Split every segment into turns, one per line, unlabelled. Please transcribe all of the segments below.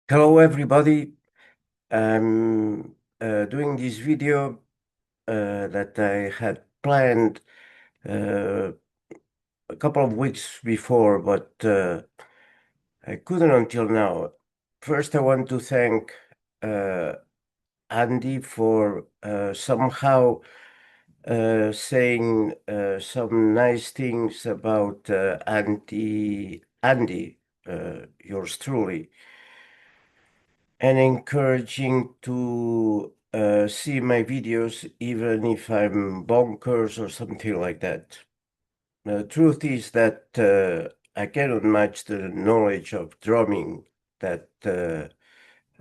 Hello, everybody. I'm doing this video that I had planned uh, a couple of weeks before, but I couldn't until now. First, I want to thank uh, Andy for somehow saying some nice things about Andy, yours truly, and encouraging to see my videos even if I'm bonkers or something like that. The truth is that I cannot match the knowledge of drumming that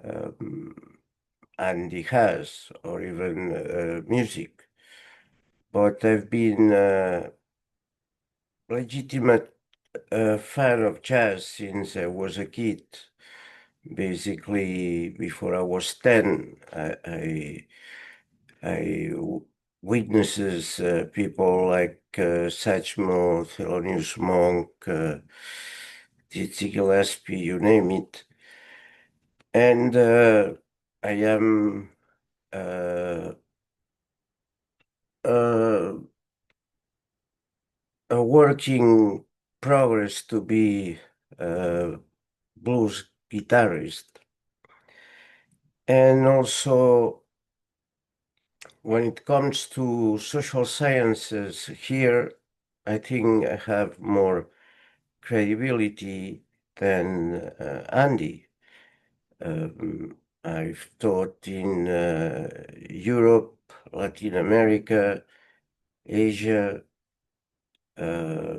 um, Andy has, or even music. But I've been a legitimate fan of jazz since I was a kid. Basically, before I was 10, I witnesses people like Satchmo, Thelonious Monk, Dizzy Gillespie, you name it. And I am uh, uh, a working progress to be a blues guitarist. And also, when it comes to social sciences, here I think I have more credibility than Andy. I've taught in Europe, Latin America, Asia, uh,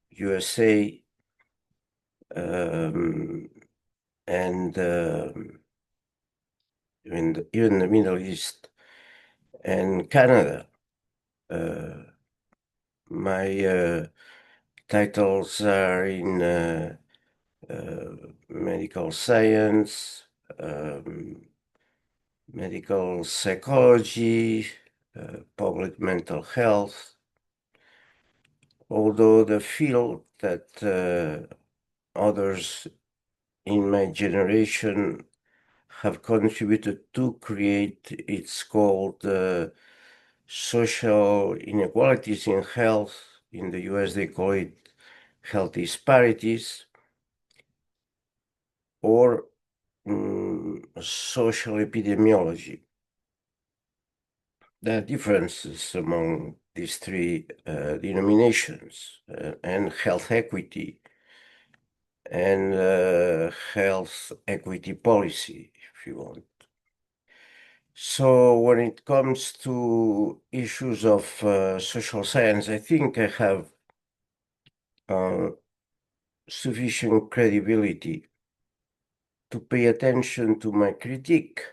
USA, um, and even the Middle East and Canada. Uh, my titles are in medical science, medical psychology, public mental health, although the field that others in my generation have contributed to create, it's called social inequalities in health. In the US, they call it health disparities, or social epidemiology. There are differences among these three denominations, and health equity and health equity policy, if you want. So when it comes to issues of social science, I think I have uh, sufficient credibility to pay attention to my critique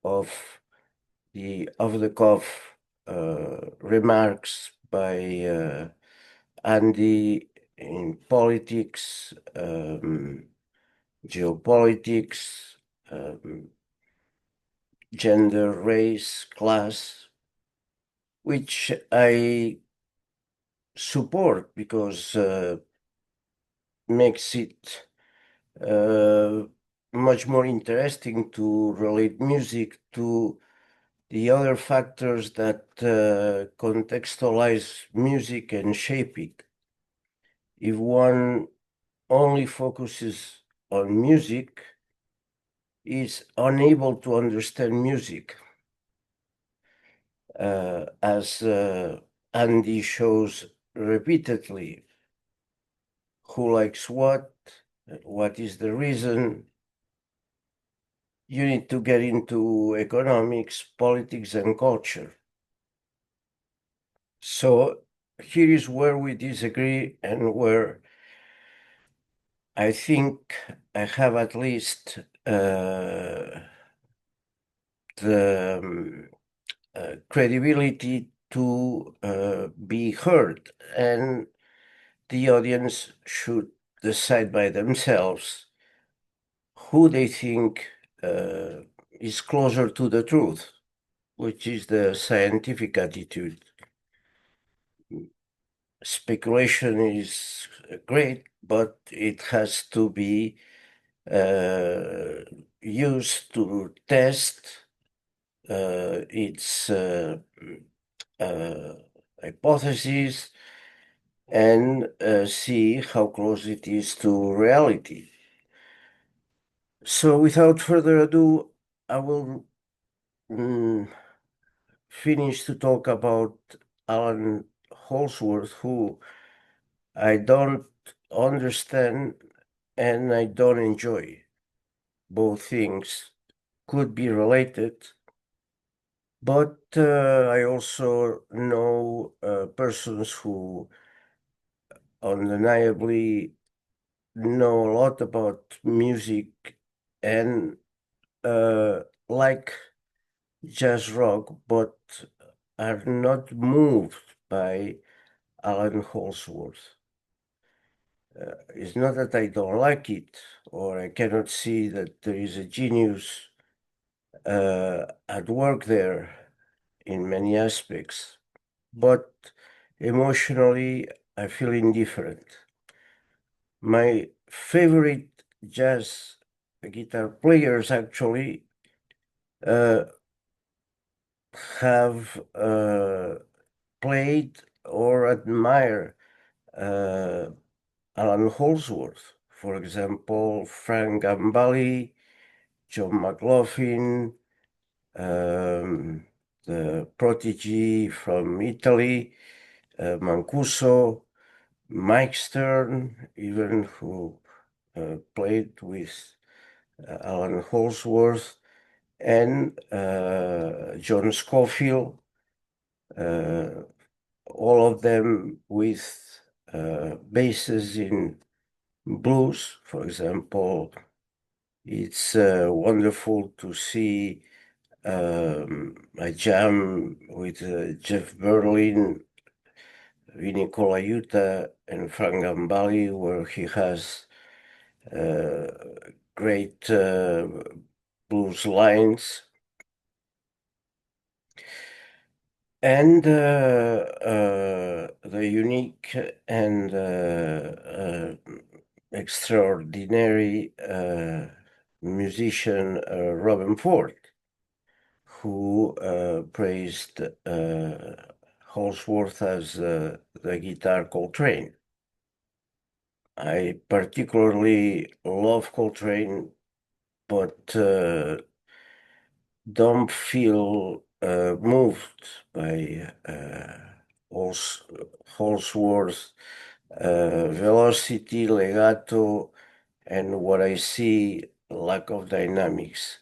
of the off-the-cuff remarks by Andy in politics, geopolitics, gender, race, class, which I support because makes it much more interesting to relate music to the other factors that contextualize music and shape it. If one only focuses on music, is unable to understand music, as Andy shows repeatedly. Who likes what is the reason? You need to get into economics, politics, and culture. So here is where we disagree and where I think I have at least the credibility to be heard, and the audience should decide by themselves who they think is closer to the truth, which is the scientific attitude. Speculation is great, but it has to be used to test its hypothesis and see how close it is to reality. So without further ado, I will finish to talk about Alan Holdsworth, who I don't understand and I don't enjoy. Both things could be related, but I also know persons who undeniably know a lot about music and like jazz rock, but are not moved by Alan Holdsworth. It's not that I don't like it or I cannot see that there is a genius at work there in many aspects, but emotionally I feel indifferent. My favorite jazz guitar players actually uh, have played or admire uh, Alan Holdsworth. For example, Frank Gambale, John McLaughlin, the prodigy from Italy, Mancuso, Mike Stern, even who played with Alan Holdsworth, and John Scofield, all of them with bases in blues. For example, it's wonderful to see a jam with Jeff Berlin, Vinny Colaiuta, and Frank Gambale, where he has great blues lines. And the unique and extraordinary musician Robin Ford, who praised Holdsworth as the guitar Coltrane. I particularly love Coltrane, but don't feel moved by Holdsworth velocity, legato, and what I see, lack of dynamics.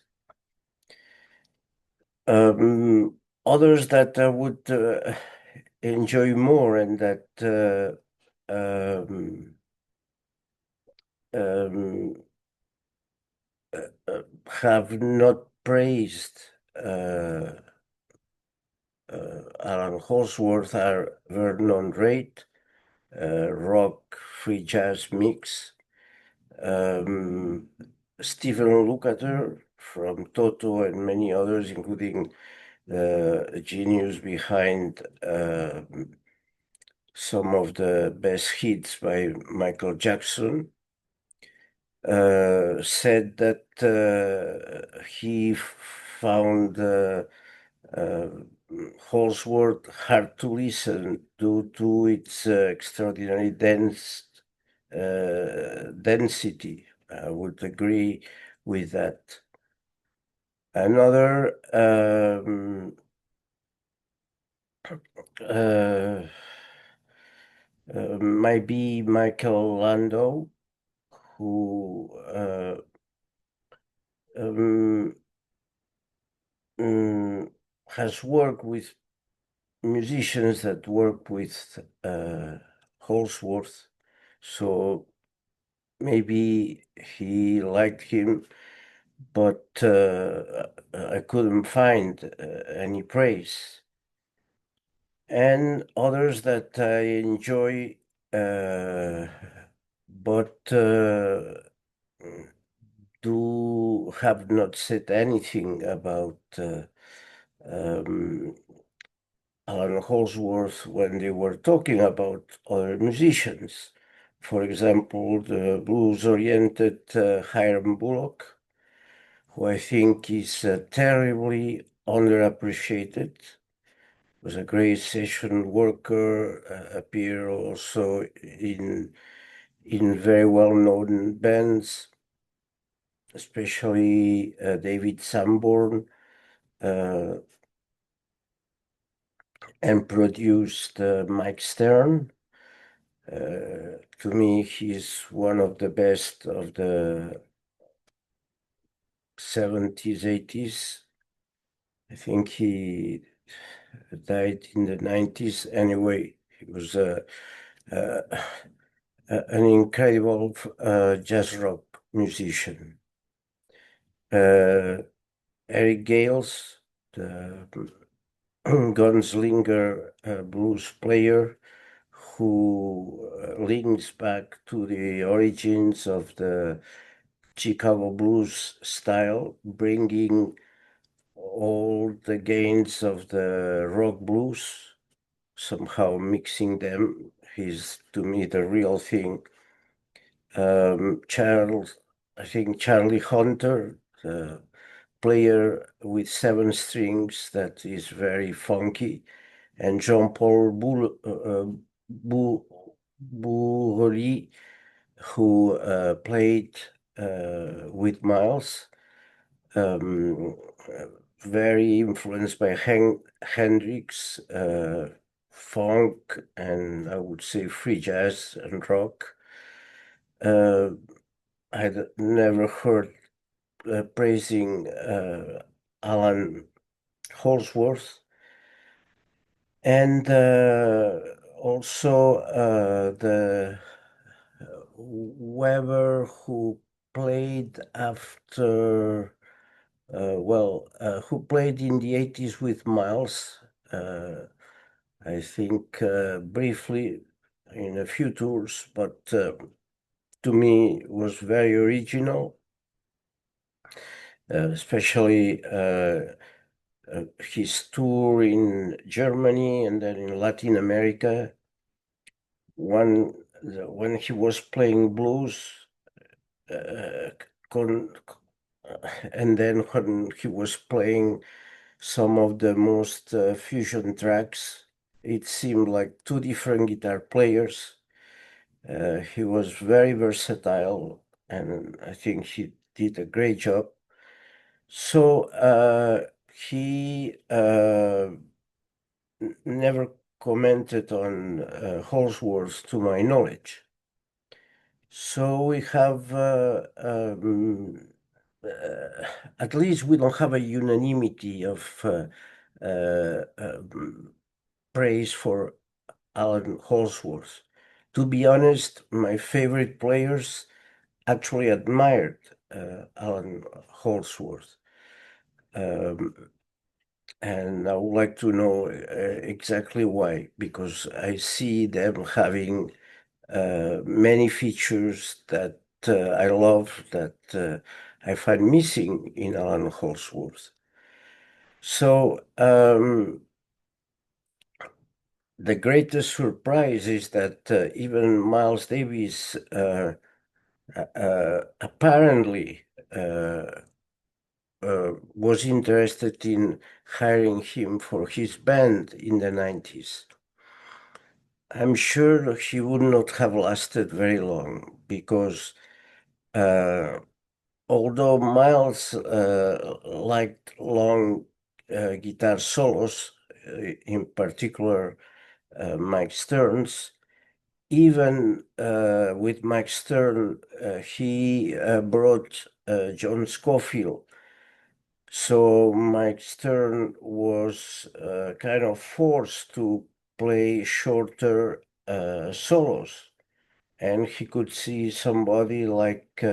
Others that I would enjoy more and that um, um, have not praised Alan Holdsworth are Vernon Reid, rock free jazz mix, Stephen Lukather from Toto and many others, including the genius behind some of the best hits by Michael Jackson, said that he found Holdsworth hard to listen due to its extraordinary density. I would agree with that. Another uh, might be Michael Landau, who um, has worked with musicians that work with Holdsworth, so maybe he liked him, but I couldn't find any praise. And others that I enjoy, but do have not said anything about um, Alan Holdsworth when they were talking about other musicians. For example, the blues-oriented Hiram Bullock, who I think is terribly underappreciated. Was a great session worker, appeared also in very well-known bands, especially David Sanborn, uh, and produced Mike Stern. To me, he's one of the best of the 70s, 80s. I think he died in the 90s. Anyway, he was uh, an incredible jazz rock musician. Eric Gales, the gunslinger blues player, who links back to the origins of the Chicago blues style, bringing all the gains of the rock blues, somehow mixing them. He's, to me, the real thing. I think Charlie Hunter, the player with seven strings that is very funky, and Jean-Paul Bourri, who played with Miles, um, uh, very influenced by Hendrix, funk, and I would say free jazz and rock. Uh, I'd never heard praising Alan Holdsworth, and also the Weber who played after, who played in the 80s with Miles, I think briefly in a few tours, but to me was very original, especially his tour in Germany and then in Latin America. When he was playing blues, uh, con, and then when he was playing some of the most fusion tracks, it seemed like two different guitar players. He was very versatile, and I think he did a great job. So he never commented on Holdsworth to my knowledge. So we have, at least we don't have a unanimity of praise for Alan Holdsworth. To be honest, my favorite players actually admired Alan Holdsworth. Um, and I would like to know exactly why, because I see them having many features that I love, that I find missing in Alan Holdsworth. So the greatest surprise is that even Miles Davis apparently was interested in hiring him for his band in the 90s. I'm sure he would not have lasted very long because although Miles liked long guitar solos, in particular Mike Stern's, even with Mike Stern, he brought John Scofield. So Mike Stern was kind of forced to play shorter solos, and he could see somebody like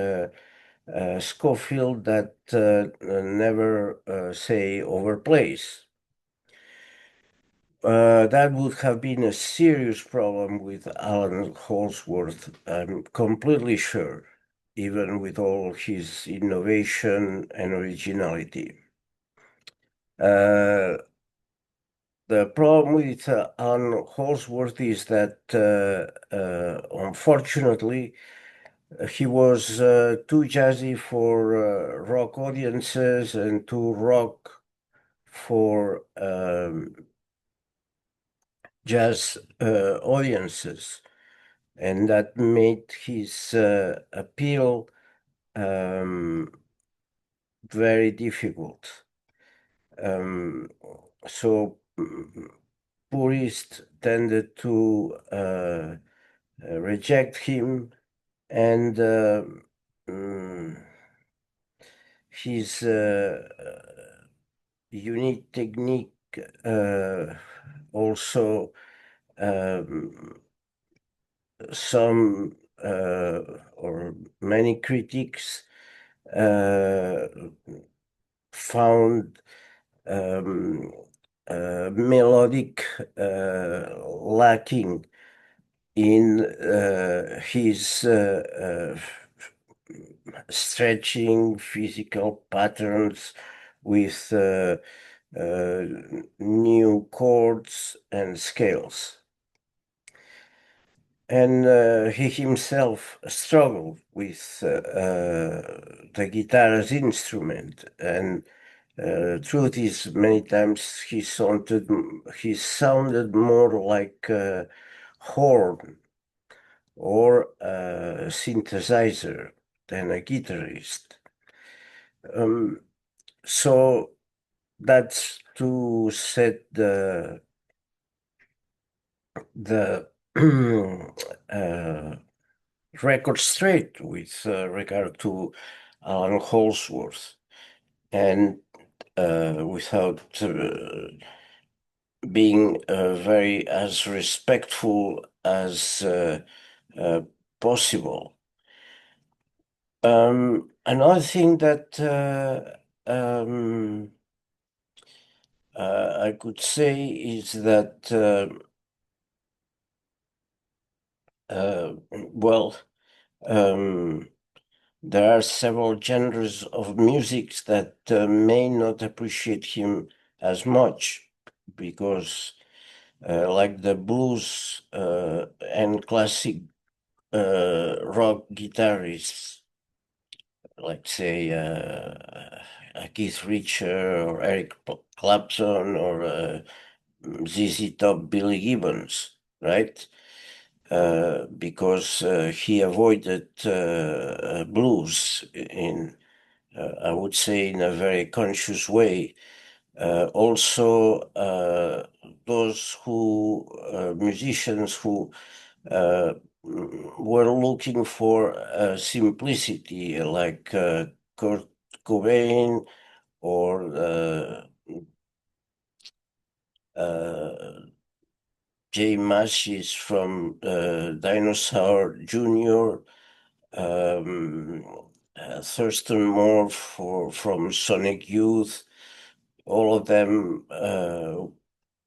Scofield that never, say, overplays. That would have been a serious problem with Alan Holdsworth, I'm completely sure, even with all his innovation and originality. Uh, the problem with On Holdsworth is that unfortunately he was too jazzy for rock audiences and too rock for jazz audiences, and that made his appeal very difficult. So purists tended to reject him, and his unique technique also some or many critics found melodic lacking in his stretching physical patterns with new chords and scales. And he himself struggled with the guitar as instrument. And truth is, many times he sounded more like a horn or a synthesizer than a guitarist. So that's to set the record straight with regard to Alan Holdsworth, and without being very as respectful as possible. Another thing that I could say is that well, there are several genres of music that may not appreciate him as much because, like the blues and classic rock guitarists, like say Keith Richards or Eric Clapton or ZZ Top, Billy Gibbons, right? Because he avoided blues in, I would say, in a very conscious way. Also, those musicians who were looking for simplicity, like Kurt Cobain or Jay Mashis from Dinosaur Jr., Thurston Moore from Sonic Youth. All of them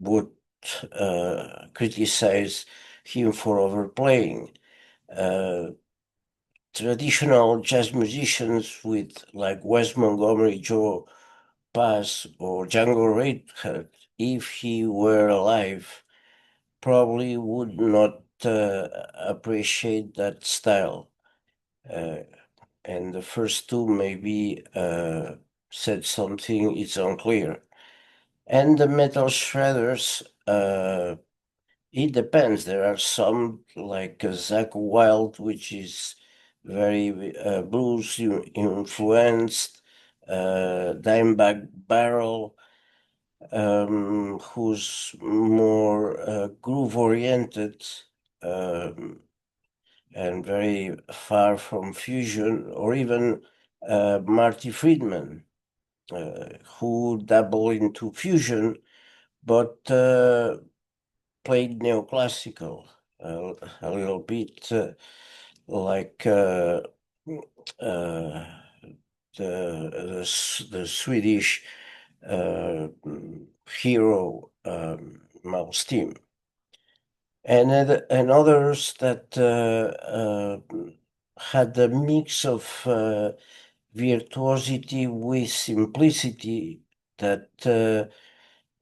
would criticize him for overplaying. Traditional jazz musicians with like Wes Montgomery, Joe Pass, or Django Reinhardt, if he were alive, probably would not appreciate that style. And the first two maybe said something, it's unclear. And the metal shredders, it depends. There are some like Zakk Wylde, which is very blues influenced, Dimebag Barrel, who's more groove oriented and very far from fusion, or even Marty Friedman, who dabbled into fusion, but played neoclassical a little bit, like the Swedish hero Malmsteen, and others that had a mix of virtuosity with simplicity that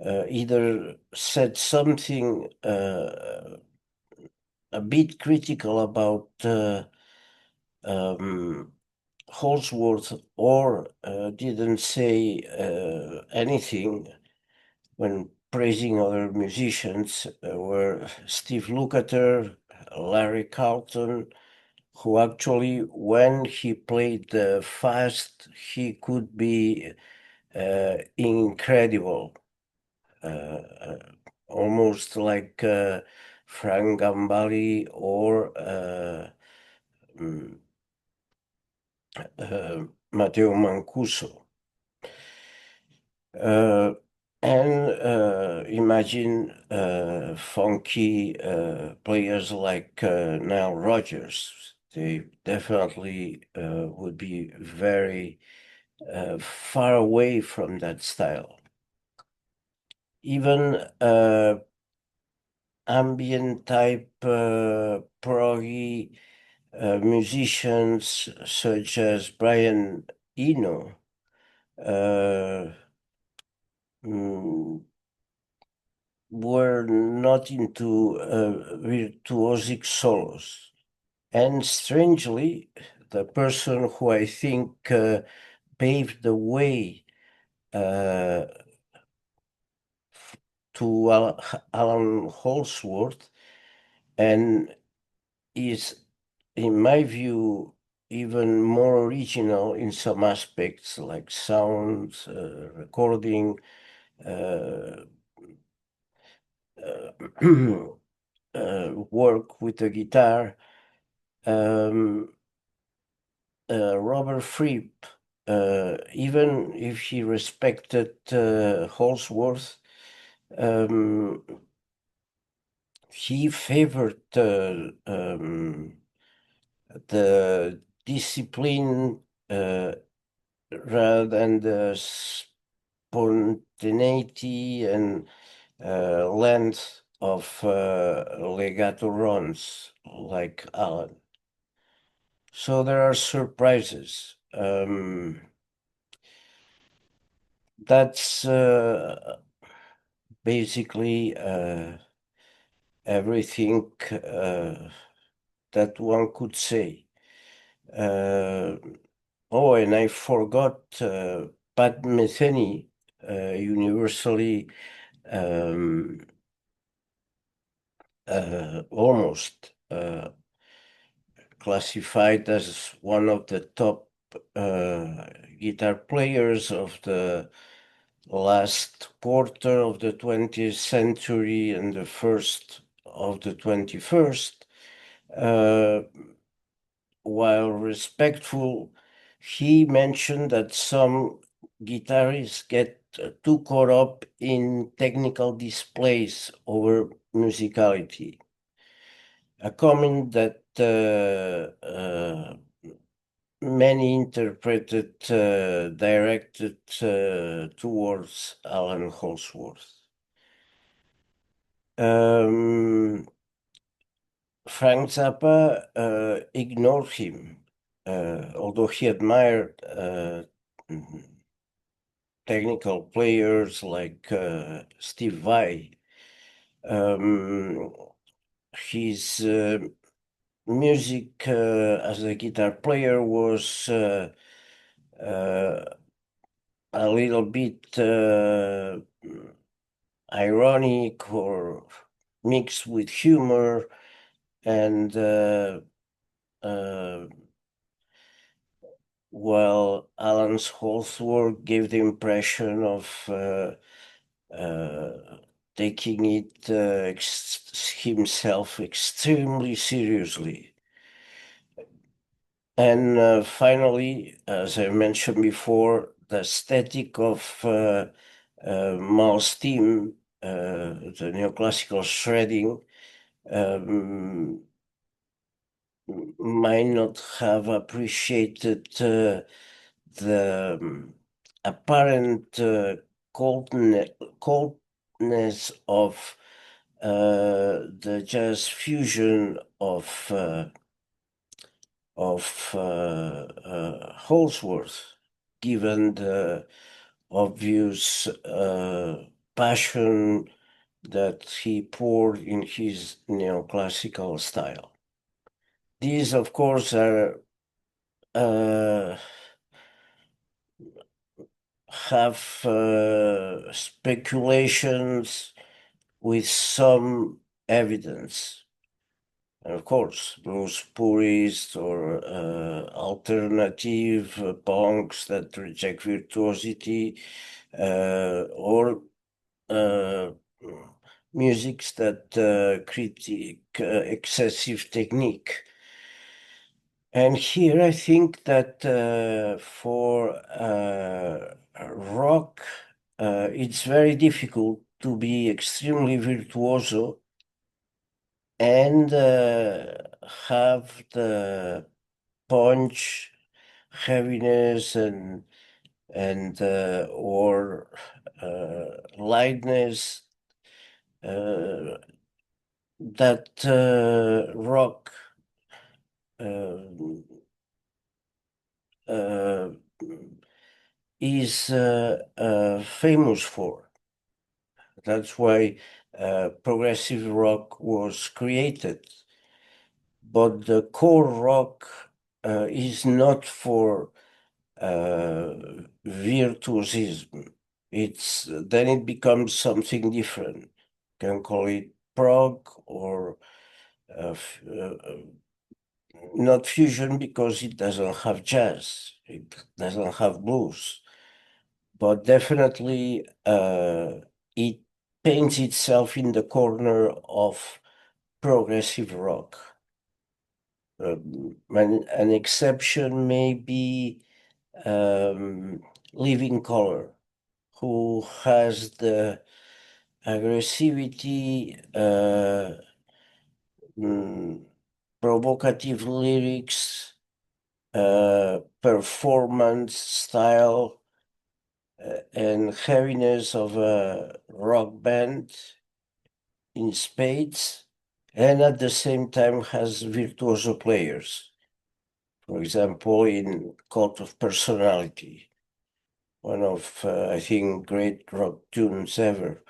either said something a bit critical about Holdsworth, or didn't say anything when praising other musicians, were Steve Lukather, Larry Carlton, who actually, when he played fast, he could be incredible, almost like Frank Gambale or mm, Matteo Mancuso. And imagine funky players like Nile Rodgers. They definitely would be very far away from that style. Even ambient type proggy musicians such as Brian Eno mm, were not into virtuosic solos. And strangely, the person who I think paved the way uh, to Alan Holdsworth and is, in my view, even more original in some aspects like sound, recording, uh, work with the guitar. Robert Fripp, even if he respected Holdsworth, um, he favored the discipline rather than the spontaneity and length of legato runs like Alan. So there are surprises. That's basically everything that one could say. Oh, and I forgot Pat Metheny, universally um, almost classified as one of the top guitar players of the last quarter of the 20th century and the first of the 21st. While respectful, he mentioned that some guitarists get too caught up in technical displays over musicality. A comment that many interpreted directed towards Alan Holdsworth. Frank Zappa ignored him, although he admired technical players like Steve Vai. His music as a guitar player was a little bit ironic or mixed with humor, and while Alan's Holdsworth gave the impression of taking it himself extremely seriously. And finally, as I mentioned before, the aesthetic of Mal's team, the neoclassical shredding, might not have appreciated the apparent coldness of the jazz fusion of Holdsworth, given the obvious passion that he poured in his neoclassical style. These, of course, are have speculations with some evidence. And of course, blues purists or alternative punks that reject virtuosity, or musics that critique excessive technique. And here I think that for rock, it's very difficult to be extremely virtuoso and have the punch, heaviness, and or lightness that rock uh, uh, is famous for. That's why progressive rock was created. But the core rock is not for virtuosism. Then it becomes something different. You can call it prog or not fusion because it doesn't have jazz, it doesn't have blues, but definitely it paints itself in the corner of progressive rock. An exception may be um, Living Color, who has the aggressivity, mm, provocative lyrics, performance style, and heaviness of a rock band in spades, and at the same time has virtuoso players. For example, in Cult of Personality, one of, I think, great rock tunes ever.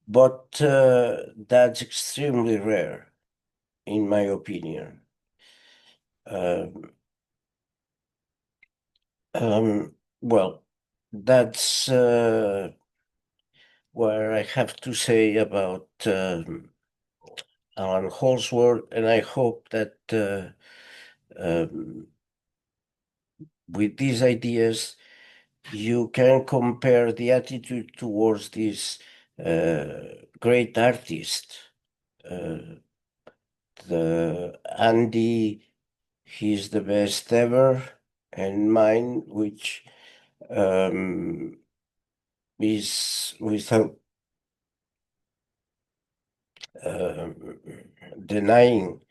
But that's extremely rare, in my opinion. Um, well, that's what I have to say about Alan Holdsworth, and I hope that um, with these ideas you can compare the attitude towards this great artist. The Andy, he's the best ever, and mine, which is without denying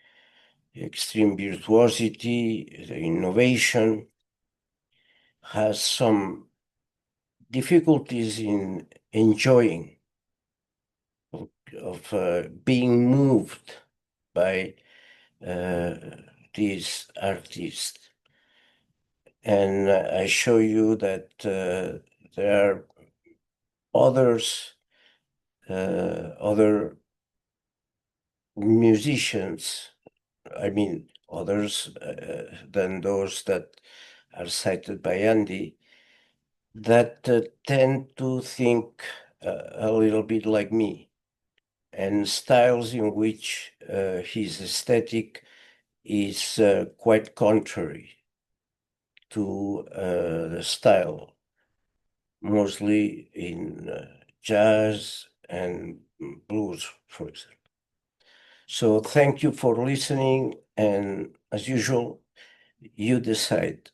extreme virtuosity, the innovation, has some difficulties in enjoying, of being moved by uh, these artists. And I show you that there are others, other musicians, I mean, others than those that are cited by Andy, that tend to think a little bit like me, and styles in which his aesthetic is quite contrary to the style, mostly in jazz and blues, for example. So thank you for listening, and as usual, you decide.